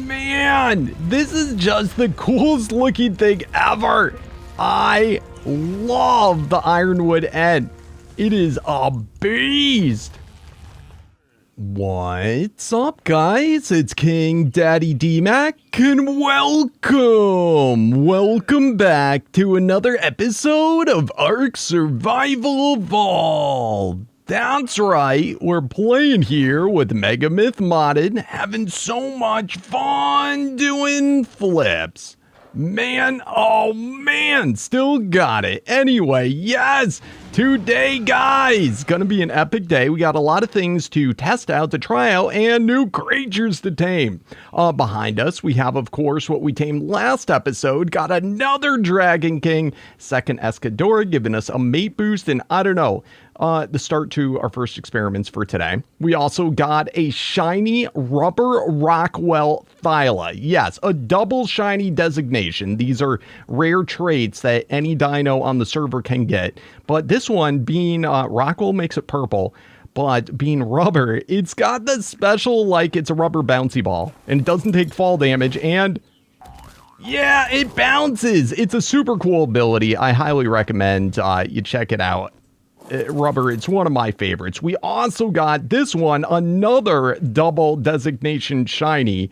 man, this is just the coolest looking thing ever. I love the Ironwood Ent. It is a beast. What's up, guys? It's KingDaddyDMAC, and welcome back to another episode of Ark Survival Evolved. That's right, we're playing here with Megamyth modded, having so much fun doing flips. Man, oh man, still got it. Anyway, yes, today, guys, gonna be an epic day. We got a lot of things to test out, to try out, and new creatures to tame. Behind us, we have, of course, what we tamed last episode. Got another Dragon King, second Escadora, giving us a mate boost, and I don't know, the start to our first experiments for today. We also got a shiny Rubber Rockwell Thyla. Yes, a double shiny designation. These are rare traits that any dino on the server can get. But this one, being Rockwell, makes it purple. But being rubber, it's got the special, like, it's a rubber bouncy ball. And it doesn't take fall damage, and yeah, it bounces. It's a super cool ability. I highly recommend you check it out. Rubber, it's one of my favorites. We also got this one, another double designation shiny,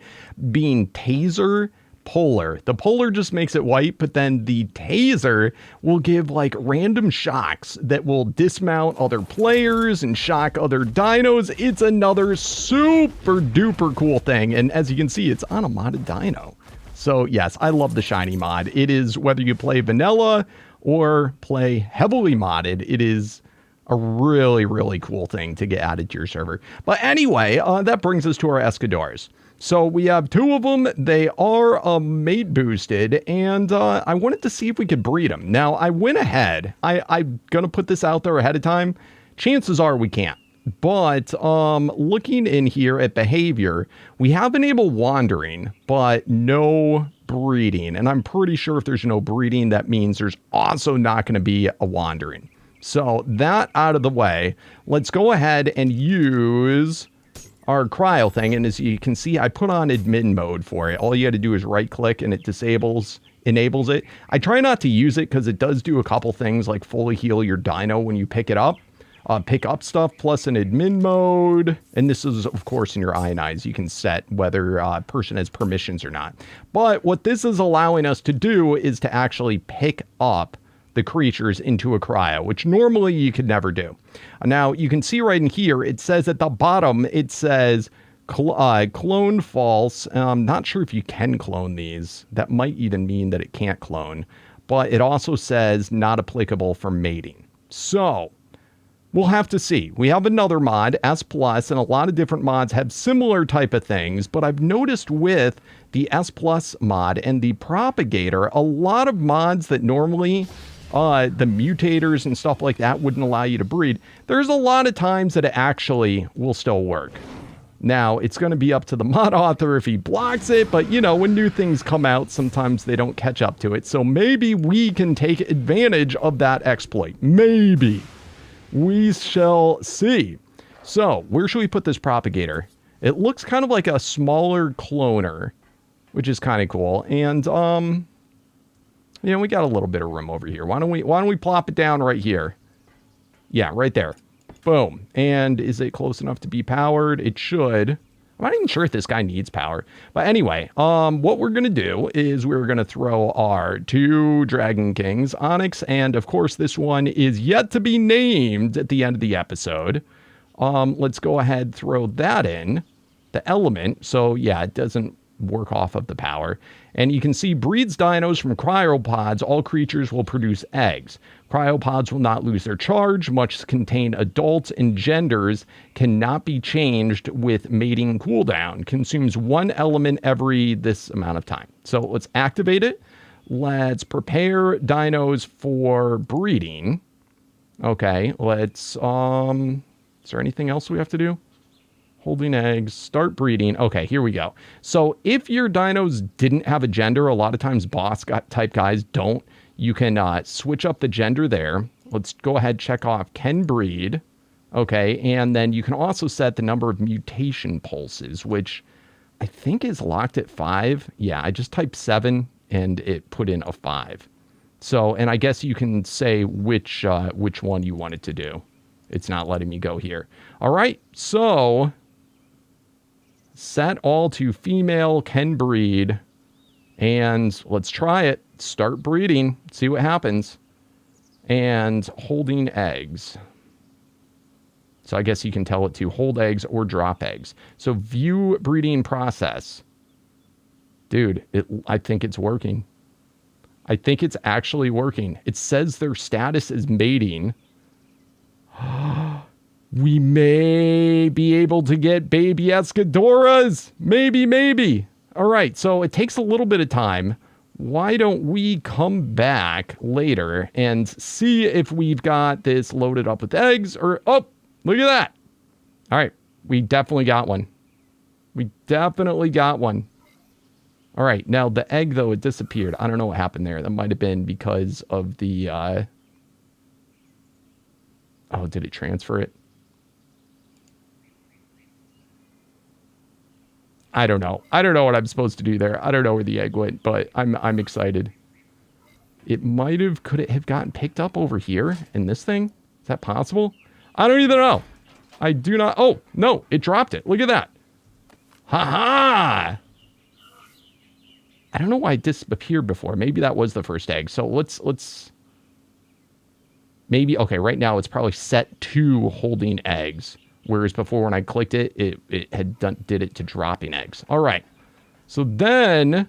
being Taser Polar. The Polar just makes it white, but then the Taser will give like random shocks that will dismount other players and shock other dinos. It's another super duper cool thing, and as you can see, it's on a modded dino. So yes, I love the shiny mod. It is, whether you play vanilla or play heavily modded, it is a really, really cool thing to get added to your server. But anyway, that brings us to our Escadoras. So we have two of them. They are mate boosted, and I wanted to see if we could breed them. Now, I went ahead. I'm going to put this out there ahead of time. Chances are we can't. But looking in here at behavior, we have enabled wandering, but no breeding. And I'm pretty sure if there's no breeding, that means there's also not going to be a wandering. So that out of the way, let's go ahead and use our cryo thing. And as you can see, I put on admin mode for it. All you got to do is right click and it enables it. I try not to use it because it does do a couple things like fully heal your dino when you pick it up. Pick up stuff plus an admin mode. And this is, of course, in your ionize. You can set whether a person has permissions or not. But what this is allowing us to do is to actually pick up the creatures into a cryo, which normally you could never do. Now, you can see right in here, it says at the bottom, it says clone false. I'm not sure if you can clone these. That might even mean that it can't clone. But it also says not applicable for mating. So we'll have to see. We have another mod, S+, and a lot of different mods have similar type of things, but I've noticed with the S+ mod and the Propagator, a lot of mods that normally the mutators and stuff like that wouldn't allow you to breed, there's a lot of times that it actually will still work. Now, it's going to be up to the mod author if he blocks it, but you know, when new things come out, sometimes they don't catch up to it. So maybe we can take advantage of that exploit. Maybe. We shall see. So, where should we put this Propagator? It looks kind of like a smaller cloner, which is kind of cool. And, you know, we got a little bit of room over here. Why don't we plop it down right here? Yeah, right there. Boom. And is it close enough to be powered? It should. I'm not even sure if this guy needs power. But anyway, what we're going to do is we're going to throw our two Dragon Kings, Onyx, and of course this one is yet to be named at the end of the episode. Let's go ahead, throw that in. The element. So yeah, it doesn't work off of the power. And you can see breeds dinos from cryopods. All creatures will produce eggs. Cryopods will not lose their charge. Much contain adults, and genders cannot be changed with mating cooldown. Consumes one element every this amount of time. So let's activate it. Let's prepare dinos for breeding. Okay, let's, is there anything else we have to do? Holding eggs, start breeding. Okay, here we go. So if your dinos didn't have a gender, a lot of times boss type guys don't. You can switch up the gender there. Let's go ahead, check off can breed. Okay, and then you can also set the number of mutation pulses, which I think is locked at 5. Yeah, I just typed 7 and it put in a 5. So, and I guess you can say which one you want it to do. It's not letting me go here. All right, so set all to female can breed. And let's try it. Start breeding. See what happens. And holding eggs. So I guess you can tell it to hold eggs or drop eggs. So view breeding process. Dude, I think it's working. I think it's actually working. It says their status is mating. We may be able to get baby Escadoras. Maybe. All right, so it takes a little bit of time. Why don't we come back later and see if we've got this loaded up with eggs or... Oh, look at that. All right, we definitely got one. All right, now the egg, though, it disappeared. I don't know what happened there. That might have been because of the... Oh, did it transfer it? I don't know. I don't know what I'm supposed to do there. I don't know where the egg went, but I'm excited. It might have... Could it have gotten picked up over here in this thing? Is that possible? I don't even know. I do not... Oh, no. It dropped it. Look at that. Ha-ha! I don't know why it disappeared before. Maybe that was the first egg. So let's... Maybe... Okay, right now it's probably set to holding eggs. Whereas before when I clicked it, it had did it to dropping eggs. All right. So then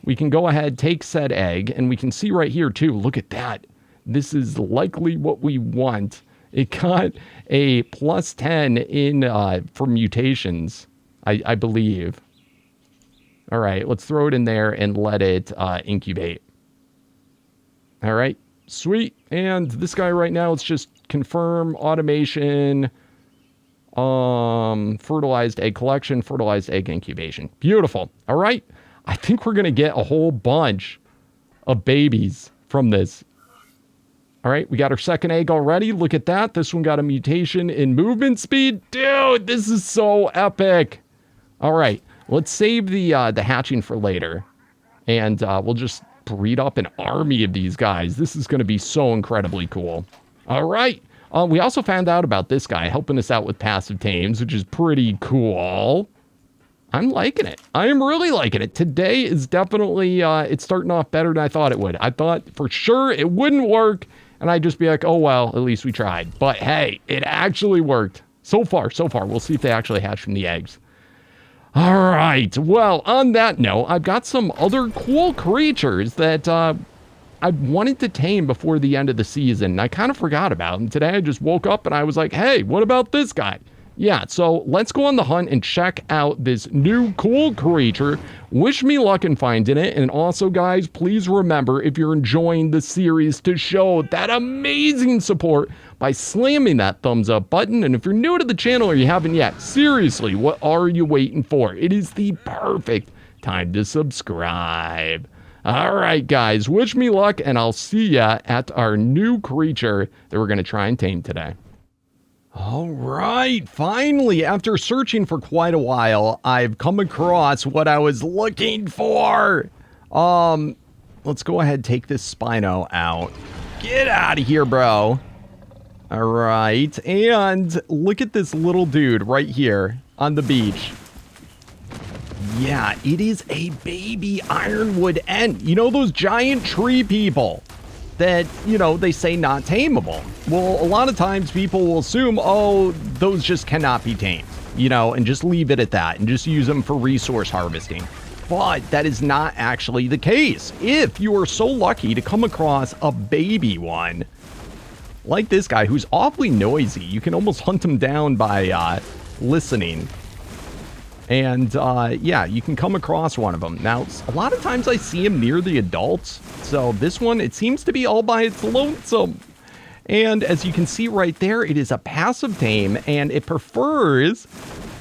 we can go ahead, take said egg, and we can see right here too. Look at that. This is likely what we want. It got a +10 in for mutations, I believe. All right, let's throw it in there and let it incubate. All right, sweet. And this guy right now, let's just confirm automation, fertilized egg collection, fertilized egg incubation. Beautiful. All right, I think we're going to get a whole bunch of babies from this. All right, we got our second egg already. Look at that. This one got a mutation in movement speed. Dude, this is so epic. All right, let's save the hatching for later. And we'll just breed up an army of these guys. This is going to be so incredibly cool. All right. We also found out about this guy helping us out with passive tames, which is pretty cool. I'm liking it. I am really liking it. Today is definitely, it's starting off better than I thought it would. I thought for sure it wouldn't work. And I'd just be like, oh, well, at least we tried. But hey, it actually worked. So far. We'll see if they actually hatch from the eggs. All right. Well, on that note, I've got some other cool creatures that I wanted to tame before the end of the season. I kind of forgot about them. Today I just woke up and I was like, hey, what about this guy? Yeah, so let's go on the hunt and check out this new cool creature. Wish me luck in finding it. And also, guys, please remember, if you're enjoying the series, to show that amazing support by slamming that thumbs up button. And if you're new to the channel or you haven't yet, seriously, what are you waiting for? It is the perfect time to subscribe. All right, guys, wish me luck, and I'll see ya at our new creature that we're going to try and tame today. All right, finally, after searching for quite a while, I've come across what I was looking for. Let's go ahead and take this Spino out. Get out of here, bro. All right, and look at this little dude right here on the beach. Yeah, it is a baby Ironwood Ent. You know those giant tree people that, you know, they say not tameable. Well, a lot of times people will assume, oh, those just cannot be tamed, you know, and just leave it at that and just use them for resource harvesting. But that is not actually the case. If you are so lucky to come across a baby one, like this guy who's awfully noisy, you can almost hunt him down by listening. And, yeah, you can come across one of them. Now, a lot of times I see him near the adults. So this one, it seems to be all by its lonesome. And as you can see right there, it is a passive tame, and it prefers,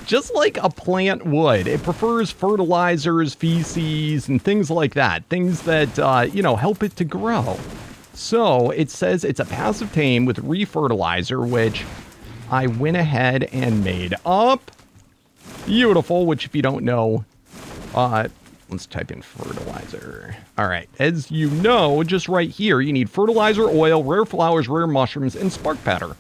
just like a plant would, it prefers fertilizers, feces, and things like that. Things that, you know, help it to grow. So it says it's a passive tame with refertilizer, which I went ahead and made up. Beautiful, which if you don't know, let's type in fertilizer. All right, as you know, just right here, you need fertilizer, oil, rare flowers, rare mushrooms, and spark powder.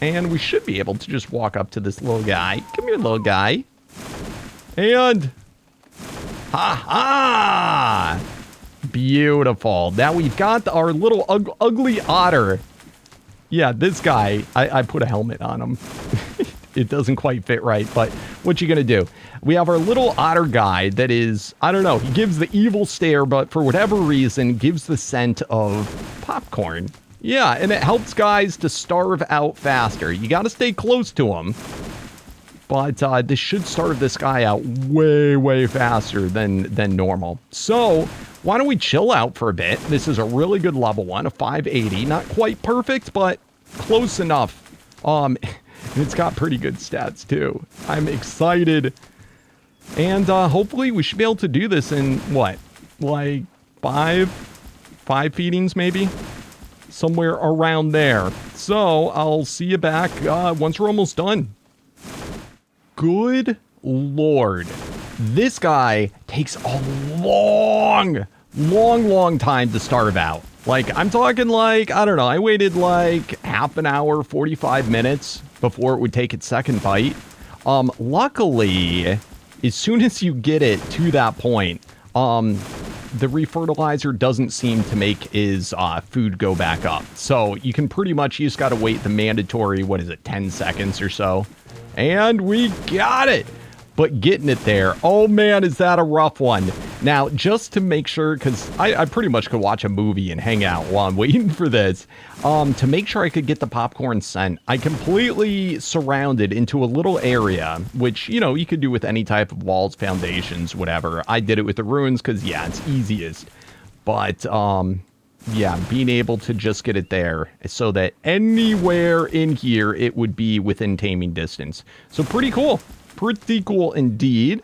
And we should be able to just walk up to this little guy. Come here, little guy. And... ha-ha! Beautiful. Now we've got our little ugly otter. Yeah, this guy, I put a helmet on him. It doesn't quite fit right, but what you gonna do? We have our little otter guy that is, I don't know, he gives the evil stare, but for whatever reason, gives the scent of popcorn. Yeah, and it helps guys to starve out faster. You gotta stay close to him. But this should starve this guy out way, way faster than normal. So, why don't we chill out for a bit? This is a really good level 1, a 580. Not quite perfect, but close enough. And it's got pretty good stats, too. I'm excited. And hopefully we should be able to do this in, what? Like, five feedings, maybe? Somewhere around there. So, I'll see you back once we're almost done. Good Lord. This guy takes a long time to starve out. Like, I'm talking like, I don't know, I waited like half an hour, 45 minutes before it would take its second bite. Luckily, as soon as you get it to that point, the refertilizer doesn't seem to make his food go back up. So you can pretty much, you just got to wait the mandatory, 10 seconds or so. And we got it. But getting it there, oh man, is that a rough one. Now, just to make sure, because I pretty much could watch a movie and hang out while I'm waiting for this, to make sure I could get the popcorn scent, I completely surrounded into a little area, which, you know, you could do with any type of walls, foundations, whatever. I did it with the ruins because, yeah, it's easiest. But, yeah, being able to just get it there so that anywhere in here, it would be within taming distance. So pretty cool. Pretty cool indeed.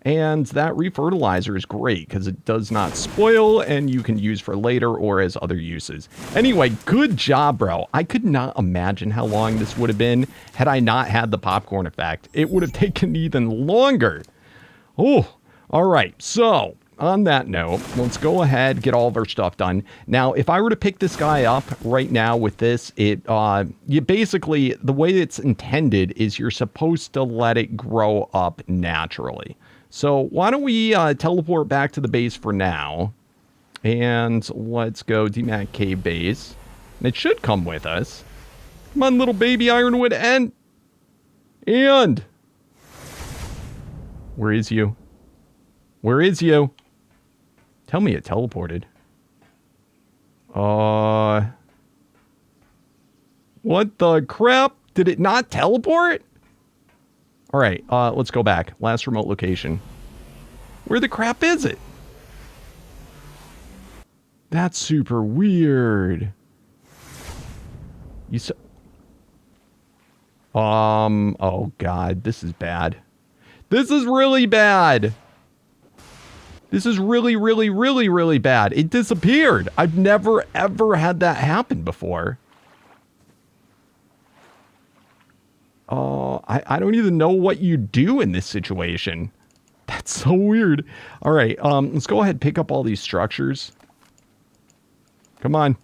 And that refertilizer is great because it does not spoil and you can use for later or as other uses. Anyway, good job, bro. I could not imagine how long this would have been had I not had the popcorn effect. It would have taken even longer. Oh, all right. So on that note, let's go ahead, get all of our stuff done. Now, if I were to pick this guy up right now with this, you basically, the way it's intended is you're supposed to let it grow up naturally. So why don't we teleport back to the base for now, and let's go Dmac cave base. And it should come with us. Come on, little baby Ironwood Ent. And where is you? Where is you? Tell me it teleported. What the crap? Did it not teleport? All right, let's go back. Last remote location. Where the crap is it? That's super weird. You oh God, this is bad. This is really bad. This is really bad. It disappeared. I've never, ever had that happen before. I don't even know what you do in this situation. That's so weird. All right, let's go ahead and pick up all these structures. Come on.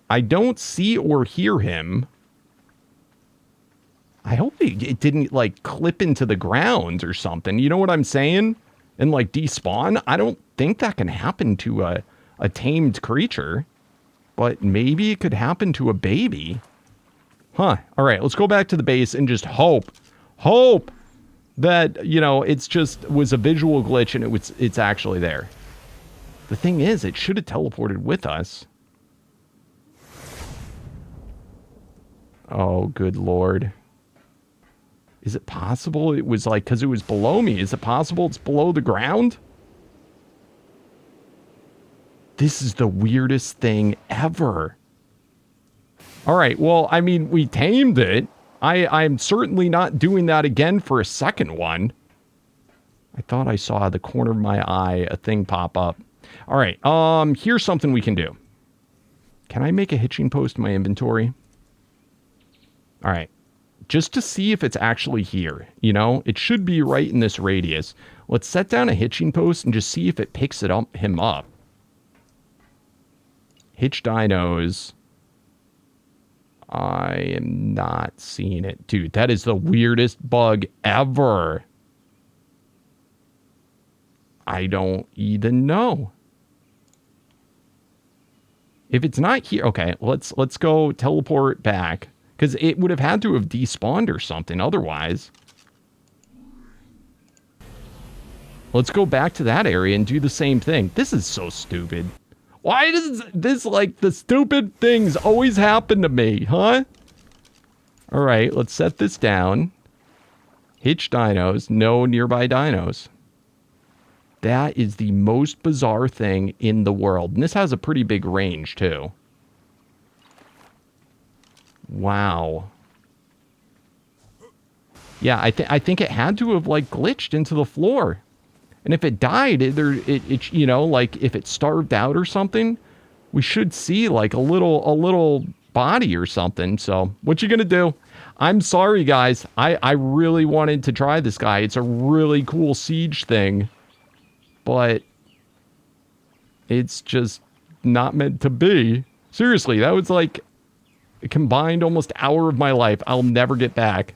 I don't see or hear him. I hope it didn't, like, clip into the ground or something. You know what I'm saying? And, like, despawn? I don't think that can happen to a tamed creature. But maybe it could happen to a baby. Huh. All right, let's go back to the base and just hope that, you know, it's just was a visual glitch and it's actually there. The thing is, it should have teleported with us. Oh, good Lord. Is it possible it was like, because it was below me, is it possible it's below the ground? This is the weirdest thing ever. All right, well, I mean, we tamed it. I'm certainly not doing that again for a second one. I thought I saw out of the corner of my eye a thing pop up. All right, here's something we can do. Can I make a hitching post in my inventory? All right. just to see if it's actually here. You know, it should be right in this radius. Let's set down a hitching post and just see if it picks him up. Hitch dinos. I am not seeing it. Dude, that is the weirdest bug ever. I don't even know. If it's not here, okay, let's go teleport back. Because it would have had to have despawned or something otherwise. Let's go back to that area and do the same thing. This is so stupid. Why does this, like, the stupid things always happen to me, huh? All right, let's set this down. Hitch dinos, no nearby dinos. That is the most bizarre thing in the world. And this has a pretty big range, too. Wow. Yeah, I think it had to have, like, glitched into the floor. And if it died, it you know, like, if it starved out or something, we should see, like, a little body or something. So, what you gonna do? I'm sorry, guys. I really wanted to try this guy. It's a really cool siege thing. But it's just not meant to be. Seriously, that was, like, a combined almost hour of my life I'll never get back.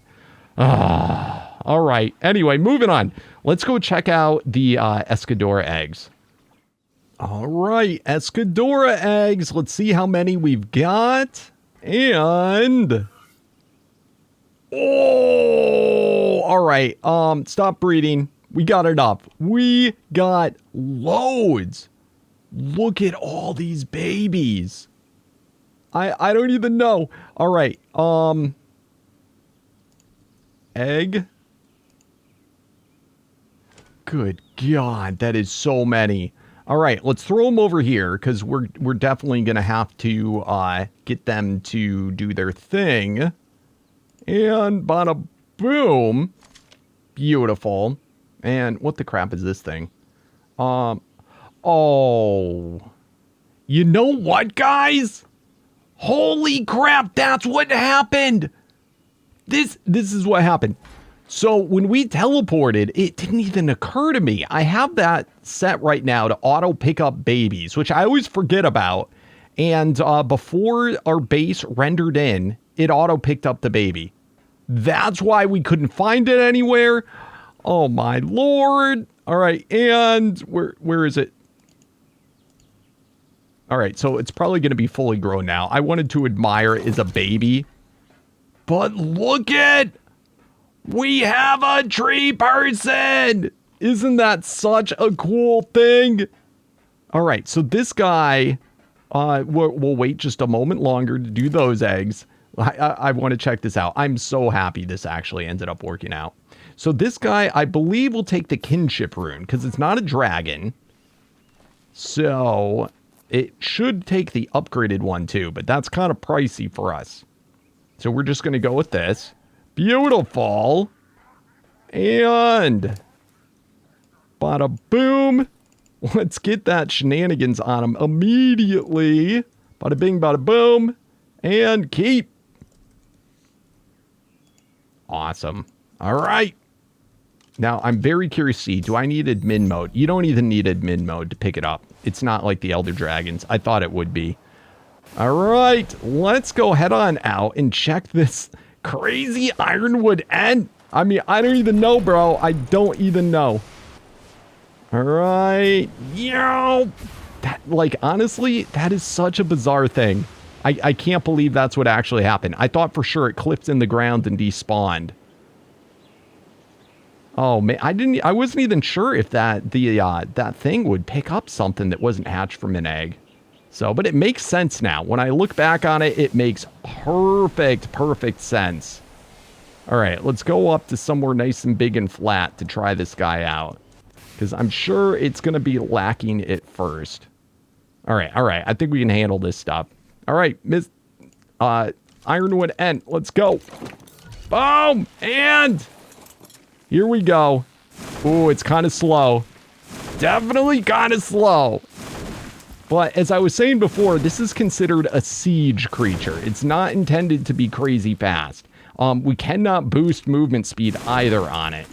All right. Anyway, moving on. Let's go check out the Escadora eggs. All right, Escadora eggs. Let's see how many we've got. And... oh, all right. Stop breeding. We got enough. We got loads. Look at all these babies. I don't even know. All right. Egg. Good God, that is so many. All right, let's throw them over here because we're definitely gonna have to get them to do their thing. And bada boom, beautiful. And what the crap is this thing? Oh, you know what, guys? Holy crap, that's what happened. This is what happened. So when we teleported, it didn't even occur to me. I have that set right now to auto pick up babies, which I always forget about. And before our base rendered in, it auto picked up the baby. That's why we couldn't find it anywhere. Oh my Lord. All right. And where is it? All right. So it's probably going to be fully grown now. I wanted to admire it as a baby. But look at, we have a tree person. Isn't that such a cool thing? All right, so this guy, we'll wait just a moment longer to do those eggs. I want to check this out. I'm so happy this actually ended up working out. So this guy, I believe, will take the kinship rune because it's not a dragon. So it should take the upgraded one too, but that's kind of pricey for us. So we're just going to go with this. Beautiful. And bada boom. Let's get that shenanigans on him immediately. Bada bing, bada boom. And keep. Awesome. All right. Now, I'm very curious to see, do I need admin mode? You don't even need admin mode to pick it up. It's not like the Elder Dragons. I thought it would be. All right, let's go head on out and check this crazy Ironwood Ent. I mean, I don't even know, bro. I don't even know. All right. Yo. That, like, honestly, that is such a bizarre thing. I can't believe that's what actually happened. I thought for sure it clipped in the ground and despawned. Oh, man. I wasn't even sure if that thing would pick up something that wasn't hatched from an egg. So, but it makes sense now. When I look back on it, it makes perfect sense. All right, let's go up to somewhere nice and big and flat to try this guy out. Because I'm sure it's going to be lacking at first. All right. I think we can handle this stuff. All right, Miss Ironwood Ent, let's go. Boom! And here we go. Ooh, it's kind of slow. Definitely kind of slow. But as I was saying before, this is considered a siege creature. It's not intended to be crazy fast. We cannot boost movement speed either on it.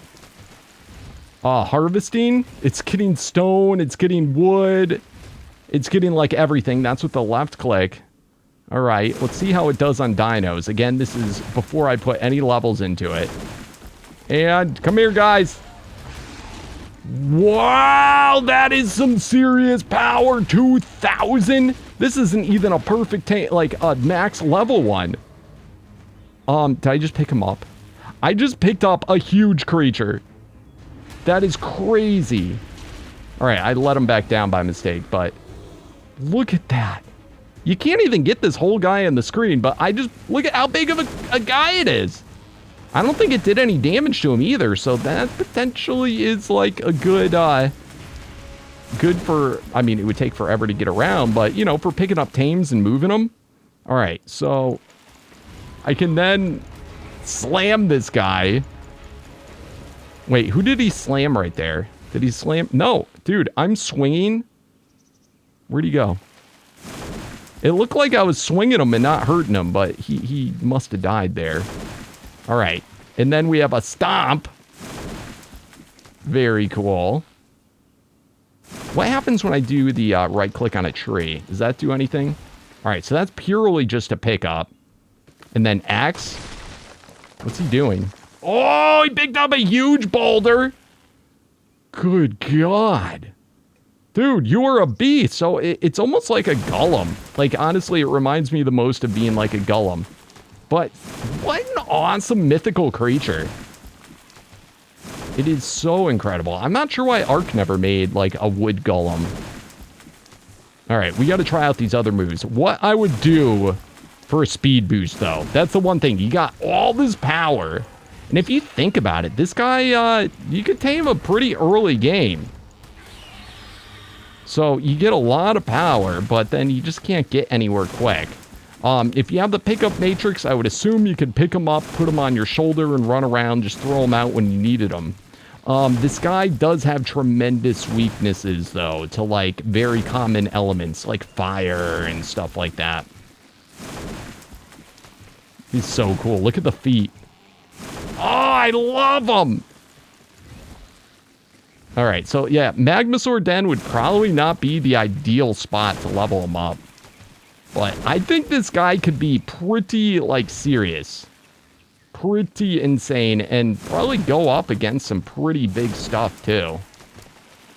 Harvesting, it's getting stone, it's getting wood, it's getting like everything. That's with the left click. All right, let's see how it does on dinos. Again, this is before I put any levels into it. And come here, guys. Wow, that is some serious power. 2,000. This isn't even a perfect like a max level one. Did I just pick him up? I just picked up a huge creature. That is crazy. All right, I let him back down by mistake, but look at that. You can't even get this whole guy on the screen, but I just look at how big of a guy it is. I don't think it did any damage to him either, so that potentially is like a good, good for, I mean, it would take forever to get around, but, you know, for picking up tames and moving them. All right, so I can then slam this guy. Wait, who did he slam right there? Did he slam? No, dude, I'm swinging. Where'd he go? It looked like I was swinging him and not hurting him, but he must have died there. All right, and then we have a stomp. Very cool. What happens when I do the right click on a tree? Does that do anything? All right, so that's purely just to pick up. And then X. What's he doing? Oh, he picked up a huge boulder. Good God. Dude, you are a beast. So it's almost like a golem. Like, honestly, it reminds me the most of being like a golem. But what an awesome mythical creature. It is so incredible. I'm not sure why Ark never made, like, a wood golem. All right, we got to try out these other moves. What I would do for a speed boost, though, that's the one thing. You got all this power. And if you think about it, this guy, you could tame a pretty early game. So you get a lot of power, but then you just can't get anywhere quick. If you have the pickup matrix, I would assume you could pick them up, put them on your shoulder, and run around, just throw them out when you needed them. This guy does have tremendous weaknesses, though, to, like, very common elements, like fire and stuff like that. He's so cool. Look at the feet. Oh, I love them! All right, so, yeah, Magmasaur Den would probably not be the ideal spot to level him up. But I think this guy could be pretty, like, serious. Pretty insane, and probably go up against some pretty big stuff, too.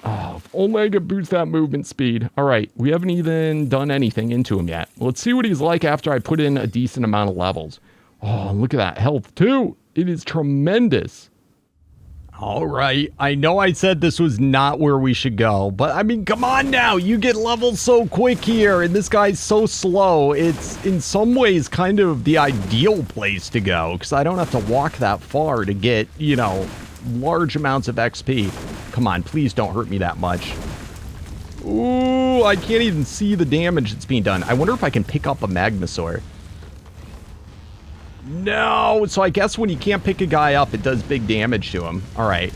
Oh, if only I could boost that movement speed. All right, we haven't even done anything into him yet. Let's see what he's like after I put in a decent amount of levels. Oh, look at that health, too. It is tremendous. All right, I know I said this was not where we should go, but I mean, come on now, you get levels so quick here, and this guy's so slow. It's in some ways kind of the ideal place to go, because I don't have to walk that far to get, you know, large amounts of XP. Come on, please don't hurt me that much. Ooh, I can't even see the damage that's being done. I wonder if I can pick up a Magmasaur. No, so I guess when you can't pick a guy up, it does big damage to him. All right.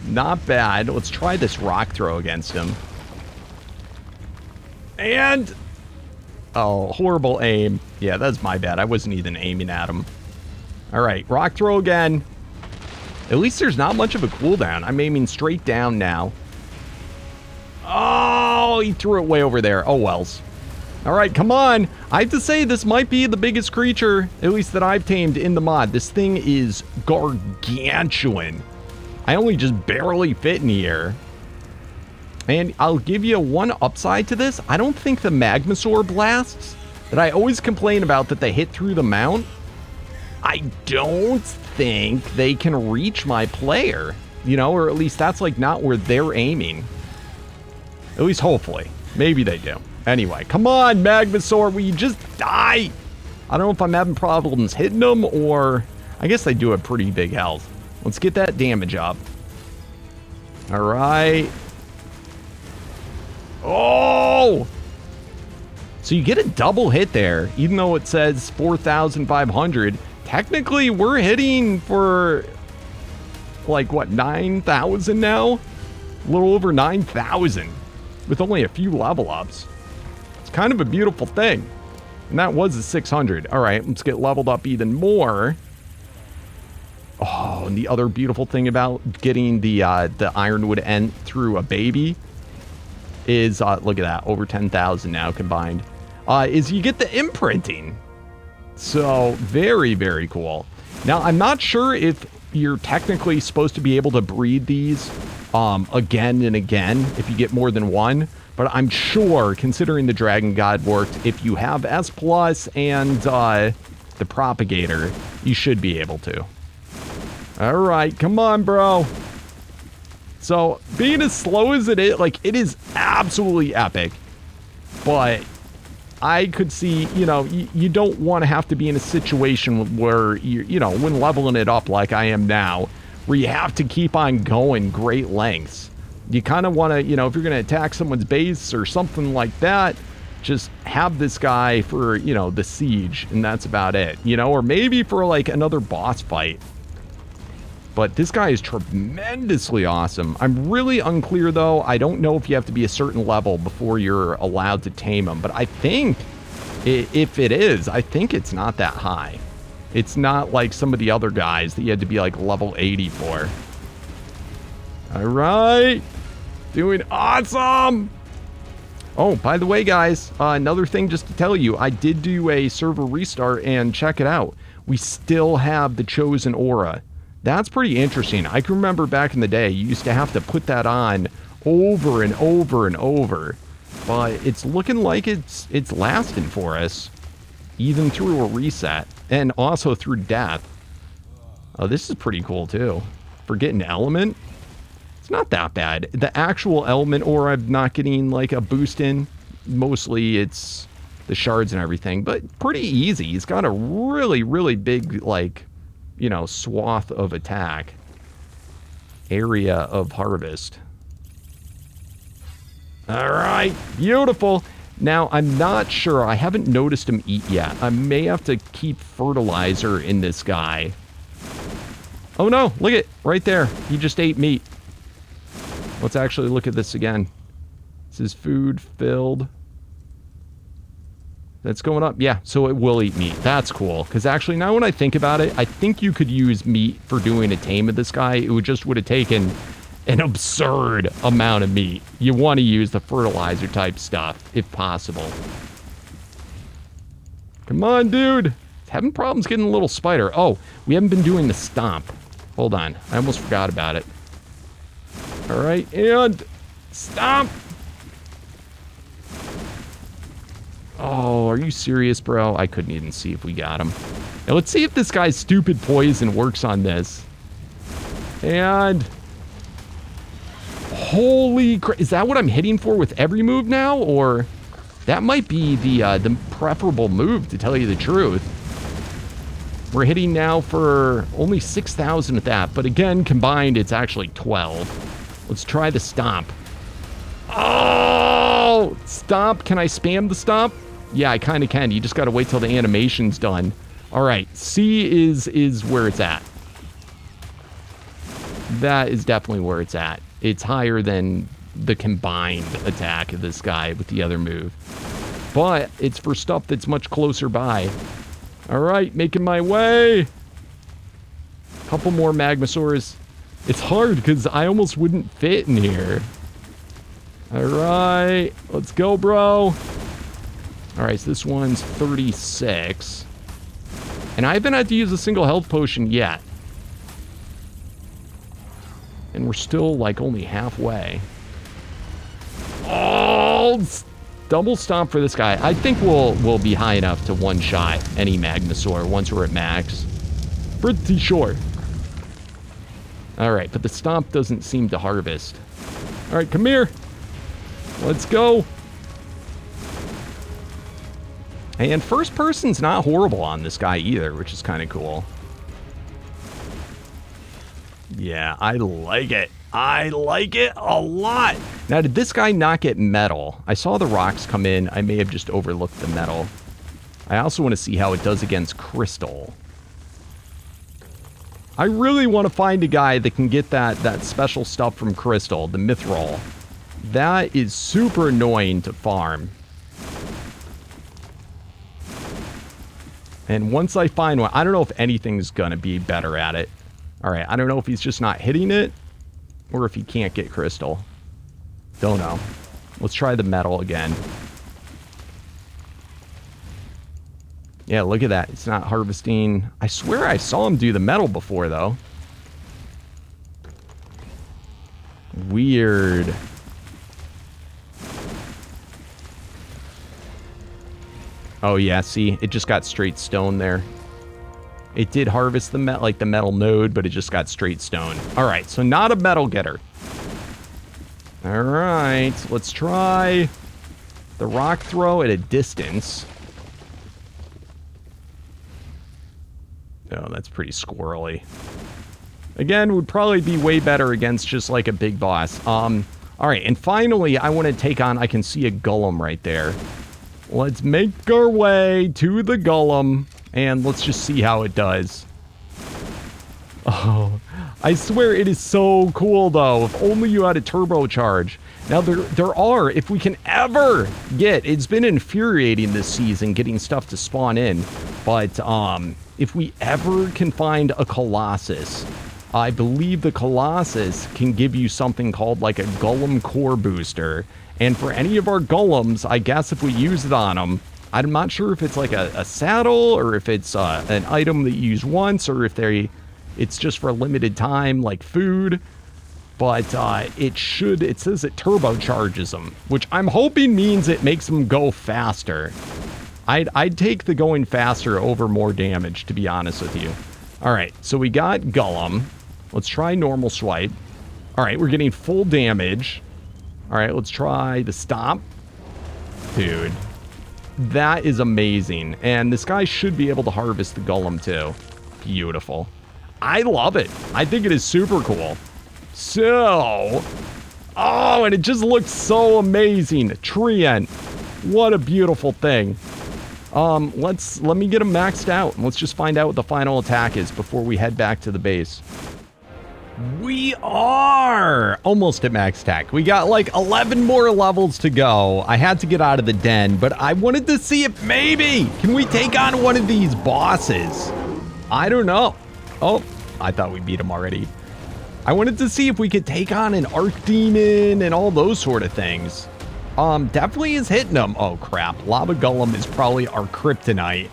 Not bad. Let's try this rock throw against him. And... oh, horrible aim. Yeah, that's my bad. I wasn't even aiming at him. All right, rock throw again. At least there's not much of a cooldown. I'm aiming straight down now. Oh, he threw it way over there. Oh, wells. All right, come on. I have to say, this might be the biggest creature, at least that I've tamed in the mod. This thing is gargantuan. I only just barely fit in here. And I'll give you one upside to this. I don't think the Magmasaur blasts that I always complain about that they hit through the mount, I don't think they can reach my player. You know, or at least that's like not where they're aiming. At least hopefully. Maybe they do. Anyway, come on, Magmasaur, will you just die? I don't know if I'm having problems hitting them, or... I guess they do have pretty big health. Let's get that damage up. Alright. Oh! So you get a double hit there, even though it says 4,500. Technically, we're hitting for... like, what, 9,000 now? A little over 9,000. With only a few level ups. Kind of a beautiful thing. And that was a 600. All right, let's get leveled up even more. Oh, and the other beautiful thing about getting the Ironwood Ent through a baby is, look at that, over 10,000 now combined, is you get the imprinting. So, very, very cool. Now, I'm not sure if you're technically supposed to be able to breed these again and again if you get more than one. But I'm sure, considering the Dragon God worked, if you have S Plus and the Propagator, you should be able to. All right, come on, bro. So, being as slow as it is, like, it is absolutely epic. But I could see, you know, you don't want to have to be in a situation where, you know, when leveling it up like I am now, where you have to keep on going great lengths. You kind of want to, you know, if you're going to attack someone's base or something like that, just have this guy for, you know, the siege, and that's about it, you know, or maybe for like another boss fight. But this guy is tremendously awesome. I'm really unclear, though. I don't know if you have to be a certain level before you're allowed to tame him, but I think if it is, I think it's not that high. It's not like some of the other guys that you had to be like level 80 for. All right. Doing awesome. Oh, by the way, guys, another thing just to tell you, I did do a server restart, and check it out. We still have the Chosen Aura. That's pretty interesting. I can remember back in the day, you used to have to put that on over and over and over. But it's looking like it's lasting for us, even through a reset, and also through death. Oh, this is pretty cool, too. For getting element, it's not that bad. The actual element aura, I'm not getting like a boost in. Mostly it's the shards and everything, but pretty easy. He's got a really, really big, like, you know, swath of attack. Area of harvest. All right, beautiful. Now, I'm not sure. I haven't noticed him eat yet. I may have to keep fertilizer in this guy. Oh no, look at right there. He just ate meat. Let's actually look at this again. This is food filled. That's going up. Yeah, so it will eat meat. That's cool. Because actually, now when I think about it, I think you could use meat for doing a tame of this guy. It would have taken an absurd amount of meat. You want to use the fertilizer type stuff, if possible. Come on, dude. Having problems getting a little spider. Oh, we haven't been doing the stomp. Hold on. I almost forgot about it. All right, and stomp. Oh, are you serious, bro? I couldn't even see if we got him. Now, let's see if this guy's stupid poison works on this. And holy crap. Is that what I'm hitting for with every move now? Or that might be the preferable move, to tell you the truth. We're hitting now for only 6,000 with that. But again, combined, it's actually 12. Let's try the stomp. Oh! Stomp. Can I spam the stomp? Yeah, I kind of can. You just got to wait till the animation's done. All right. C is where it's at. That is definitely where it's at. It's higher than the combined attack of this guy with the other move. But it's for stuff that's much closer by. All right. Making my way. Couple more Magmasaurs. It's hard because I almost wouldn't fit in here. All right. Let's go, bro. All right, so this one's 36. And I haven't had to use a single health potion yet. And we're still, like, only halfway. Oh, double stomp for this guy. I think we'll be high enough to one-shot any Magmasaur once we're at max. Pretty sure. All right, but the stomp doesn't seem to harvest. All right, come here. Let's go. And first person's not horrible on this guy either, which is kind of cool. Yeah, I like it. I like it a lot. Now, did this guy not get metal? I saw the rocks come in. I may have just overlooked the metal. I also want to see how it does against crystal. I really want to find a guy that can get that special stuff from crystal, the mithril. That is super annoying to farm. And once I find one, I don't know if anything's going to be better at it. All right, I don't know if he's just not hitting it or if he can't get crystal. Don't know. Let's try the metal again. Yeah, look at that. It's not harvesting. I swear I saw him do the metal before, though. Weird. Oh, yeah, see? It just got straight stone there. It did harvest the metal node, but it just got straight stone. All right, so not a metal getter. All right, let's try the rock throw at a distance. Oh, that's pretty squirrely. Again, would probably be way better against just like a big boss. All right, and finally, I want to take on, I can see a golem right there. Let's make our way to the golem, and let's just see how it does. Oh, I swear it is so cool, though. If only you had a turbocharge. Now, there are, if we can ever get, it's been infuriating this season getting stuff to spawn in, but if we ever can find a Colossus, I believe the Colossus can give you something called like a Golem Core Booster. And for any of our Golems, I guess if we use it on them, I'm not sure if it's like a saddle or if it's an item that you use once or if it's just for a limited time, like food. But it says it turbocharges them, which I'm hoping means it makes them go faster. I'd take the going faster over more damage, to be honest with you. All right, so we got Golem. Let's try normal swipe. All right, we're getting full damage. All right, let's try the stomp. Dude, that is amazing. And this guy should be able to harvest the golem too. Beautiful. I love it. I think it is super cool. So, oh, and it just looks so amazing. Tree Ent. What a beautiful thing. Let me get him maxed out, and let's just find out what the final attack is before we head back to the base. We are almost at max attack. We got like 11 more levels to go. I had to get out of the den, but I wanted to see if maybe can we take on one of these bosses. I don't know. Oh, I thought we beat him already. I wanted to see if we could take on an Archdemon and all those sort of things. Definitely is hitting them. Oh crap, Lava Golem is probably our kryptonite.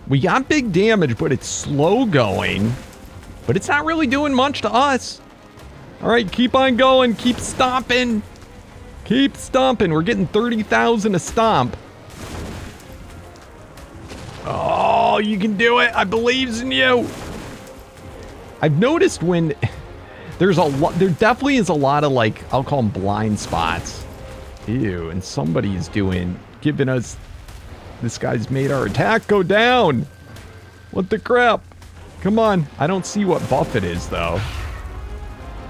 We got big damage, but it's slow going. But it's not really doing much to us. All right, keep on going. Keep stomping. Keep stomping. We're getting 30,000 a stomp. Oh, you can do it. I believes in you. I've noticed when there definitely is a lot of like, I'll call them blind spots. Ew, and somebody's giving us, this guy's made our attack go down. What the crap? Come on. I don't see what buff it is, though.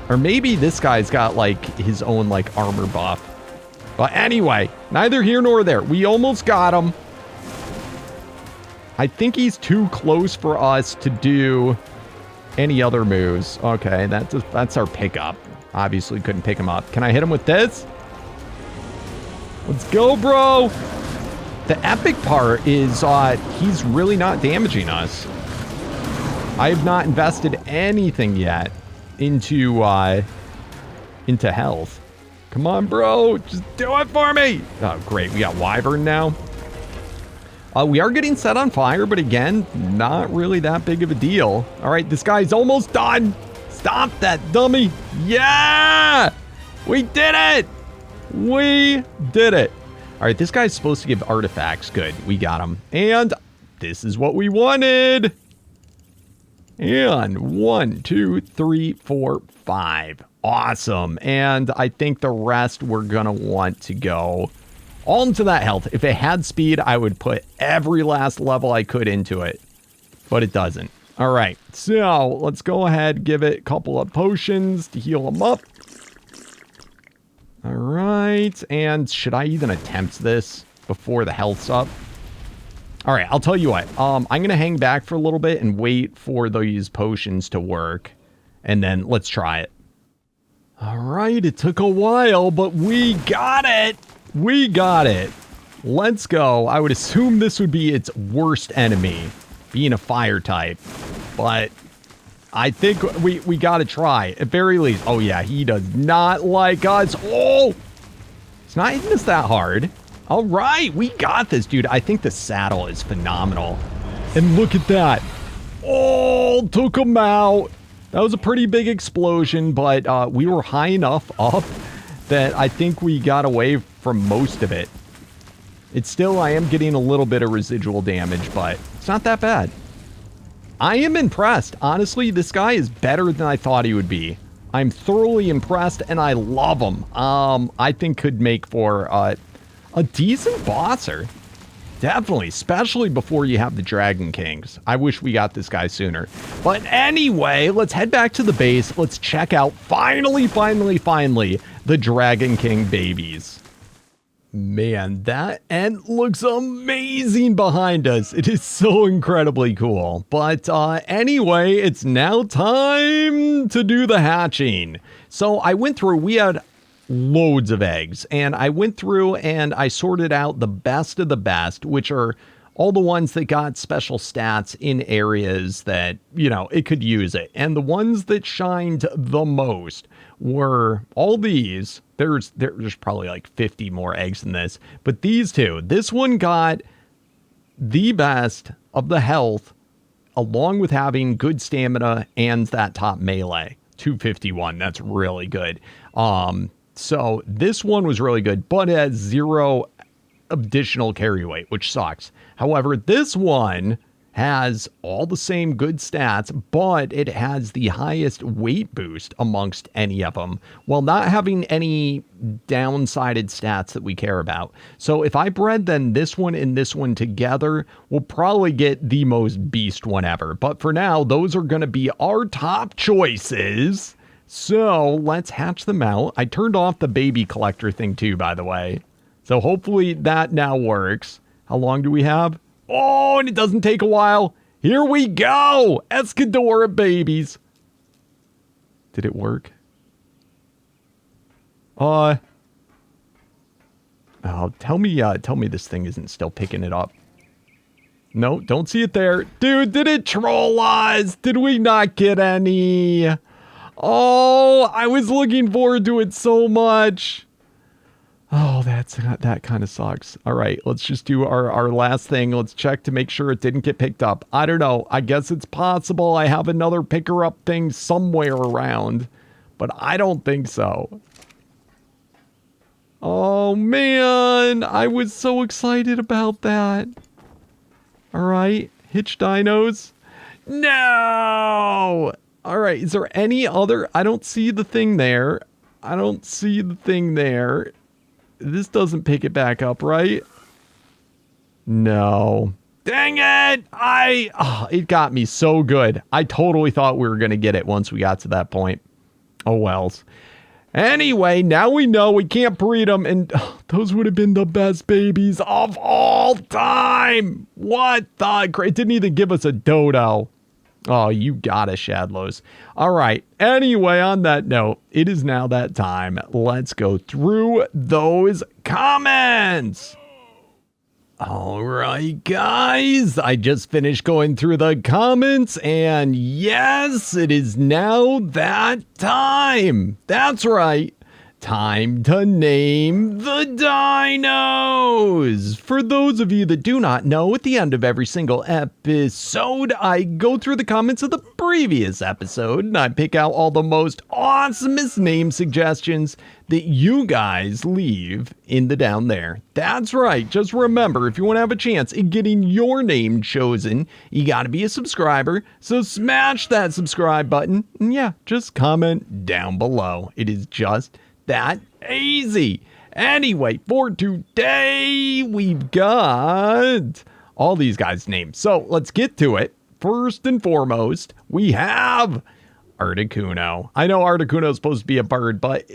Or maybe this guy's got, like, his own, like, armor buff. But anyway, neither here nor there. We almost got him. I think he's too close for us to do any other moves. Okay, that's our pickup. Obviously couldn't pick him up. Can I hit him with this? Let's go, bro. The epic part is he's really not damaging us. I have not invested anything yet into health. Come on, bro. Just do it for me. Oh, great. We got Wyvern now. We are getting set on fire, but again, not really that big of a deal. All right, this guy's almost done. Stop that dummy. Yeah! We did it! We did it. All right, this guy's supposed to give artifacts. Good, we got him. And this is what we wanted. And 1, 2, 3, 4, 5. Awesome. And I think the rest we're going to want to go all into that health. If it had speed, I would put every last level I could into it. But it doesn't. All right. So let's go ahead, give it a couple of potions to heal them up. All right. And should I even attempt this before the health's up? All right, I'll tell you what. I'm going to hang back for a little bit and wait for these potions to work. And then let's try it. All right, it took a while, but we got it. We got it. Let's go. I would assume this would be its worst enemy, being a fire type. But I think we got to try, at very least. Oh, yeah, he does not like us. Oh! It's not hitting us that hard. All right, we got this, dude. I think the saddle is phenomenal. And look at that. Oh, took him out. That was a pretty big explosion, but we were high enough up that I think we got away from most of it. It's still, I am getting a little bit of residual damage, but it's not that bad. I am impressed. Honestly, this guy is better than I thought he would be. I'm thoroughly impressed, and I love him. I think could make for a decent bosser. Definitely, especially before you have the Dragon Kings. I wish we got this guy sooner. But anyway, let's head back to the base. Let's check out, finally, the Dragon King babies. Man, that Ent looks amazing behind us. It is so incredibly cool. But anyway, it's now time to do the hatching. So I went through, we had loads of eggs, and I went through and I sorted out the best of the best, which are all the ones that got special stats in areas that, you know, it could use it. And the ones that shined the most were all these. There's probably like 50 more eggs than this, but these two. This one got the best of the health, along with having good stamina and that top melee. 251, that's really good. So this one was really good, but it has 0 additional carry weight, which sucks. However, this one has all the same good stats, but it has the highest weight boost amongst any of them, while not having any downsided stats that we care about. So if I bred then this one and this one together, we'll probably get the most beast one ever. But for now, those are going to be our top choices. So let's hatch them out. I turned off the baby collector thing too, by the way. So hopefully that now works. How long do we have? Oh, and it doesn't take a while. Here we go. Escadora babies. Did it work? Oh, tell me this thing isn't still picking it up. No, don't see it there. Dude, did it troll us? Did we not get any? Oh, I was looking forward to it so much. Oh, that kind of sucks. All right, let's just do our last thing. Let's check to make sure it didn't get picked up. I don't know. I guess it's possible I have another picker up thing somewhere around, but I don't think so. Oh, man. I was so excited about that. All right, hitch dinos. No! All right, is there any other? I don't see the thing there. I don't see the thing there. This doesn't pick it back up, right? No. Dang it! It got me so good. I totally thought we were going to get it once we got to that point. Oh, wells. Anyway, now we know we can't breed them, and those would have been the best babies of all time. What the? It didn't even give us a dodo. Oh, you got it, Shadlows. All right. Anyway, on that note, it is now that time. Let's go through those comments. All right, guys. I just finished going through the comments, and yes, it is now that time. That's right. Time to name the dinos. For those of you that do not know, at the end of every single episode, I go through the comments of the previous episode and I pick out all the most awesomest name suggestions that you guys leave in the down there. That's right. Just remember, if you want to have a chance at getting your name chosen, you got to be a subscriber. So smash that subscribe button. And yeah, just comment down below. It is just that easy. Anyway, for today, we've got all these guys' names. So let's get to it. First and foremost, we have Articuno. I know Articuno is supposed to be a bird, but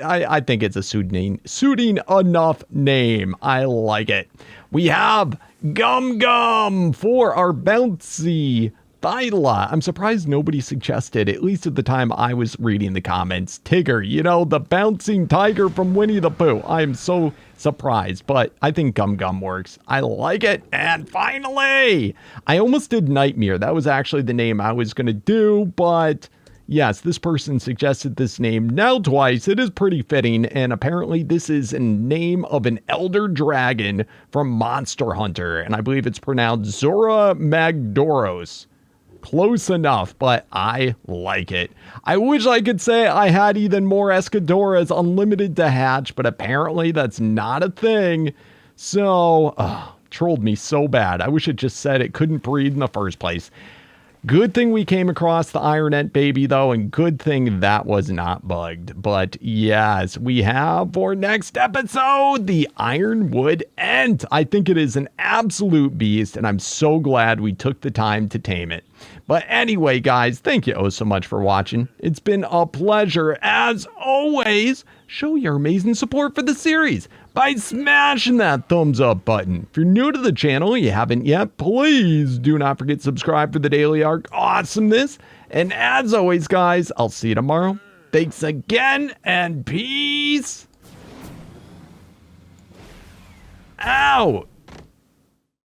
I think it's a suiting enough name. I like it. We have Gum Gum for our bouncy Thyla. I'm surprised nobody suggested, at least at the time I was reading the comments, Tigger, you know, the bouncing tiger from Winnie the Pooh. I am so surprised, but I think Gum Gum works. I like it. And finally, I almost did Nightmare. That was actually the name I was going to do, but yes, this person suggested this name now twice. It is pretty fitting, and apparently this is a name of an elder dragon from Monster Hunter, and I believe it's pronounced Zora Magdoros. Close enough, but I like it. I wish I could say I had even more Escadoras unlimited to hatch, but apparently that's not a thing. So, trolled me so bad. I wish it just said it couldn't breed in the first place. Good thing we came across the Iron Ent baby, though, and good thing that was not bugged. But yes, we have for next episode, the Ironwood Ent. I think it is an absolute beast, and I'm so glad we took the time to tame it. But anyway, guys, thank you oh so much for watching. It's been a pleasure. As always, show your amazing support for the series by smashing that thumbs up button. If you're new to the channel and you haven't yet, please do not forget to subscribe for the daily arc awesomeness. And as always, guys, I'll see you tomorrow. Thanks again, and peace out.